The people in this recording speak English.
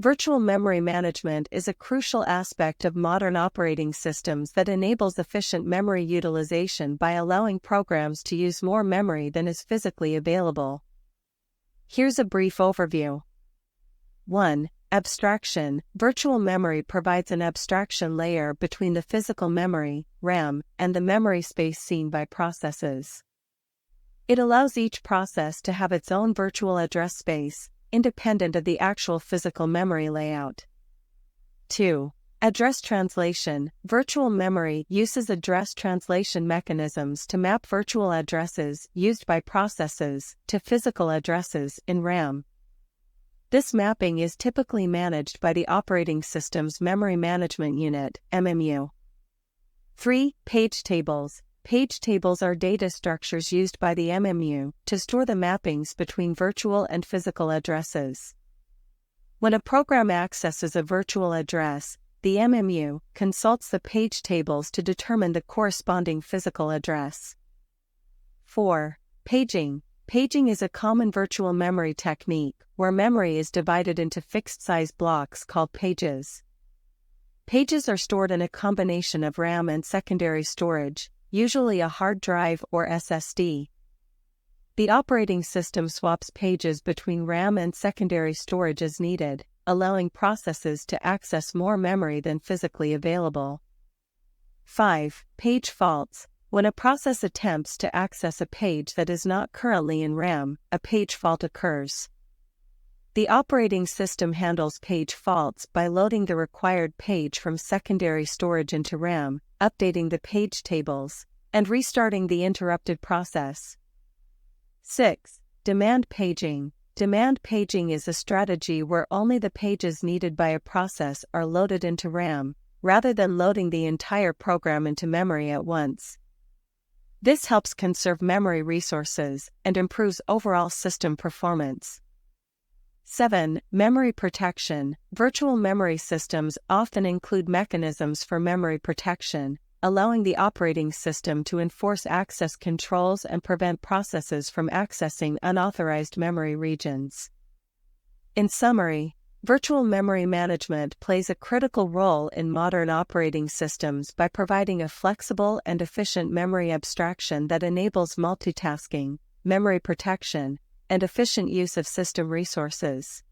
Virtual memory management is a crucial aspect of modern operating systems that enables efficient memory utilization by allowing programs to use more memory than is physically available. Here's a brief overview. 1. Abstraction. Virtual memory provides an abstraction layer between the physical memory, RAM, and the memory space seen by processes. It allows each process to have its own virtual address space, independent of the actual physical memory layout. 2. Address translation. Virtual memory uses address translation mechanisms to map virtual addresses used by processes to physical addresses in RAM. This mapping is typically managed by the operating system's Memory Management Unit, MMU. 3. Page tables. Page tables are data structures used by the MMU to store the mappings between virtual and physical addresses. When a program accesses a virtual address, the MMU consults the page tables to determine the corresponding physical address. 4. Paging. Paging is a common virtual memory technique where memory is divided into fixed-size blocks called pages. Pages are stored in a combination of RAM and secondary storage, usually a hard drive or SSD. The operating system swaps pages between RAM and secondary storage as needed, allowing processes to access more memory than physically available. 5. Page faults. When a process attempts to access a page that is not currently in RAM, a page fault occurs. The operating system handles page faults by loading the required page from secondary storage into RAM, updating the page tables, and restarting the interrupted process. 6. Demand paging. Demand paging is a strategy where only the pages needed by a process are loaded into RAM, rather than loading the entire program into memory at once. This helps conserve memory resources and improves overall system performance. 7. Memory protection. Virtual memory systems often include mechanisms for memory protection, allowing the operating system to enforce access controls and prevent processes from accessing unauthorized memory regions. In summary, virtual memory management plays a critical role in modern operating systems by providing a flexible and efficient memory abstraction that enables multitasking, memory protection, and efficient use of system resources.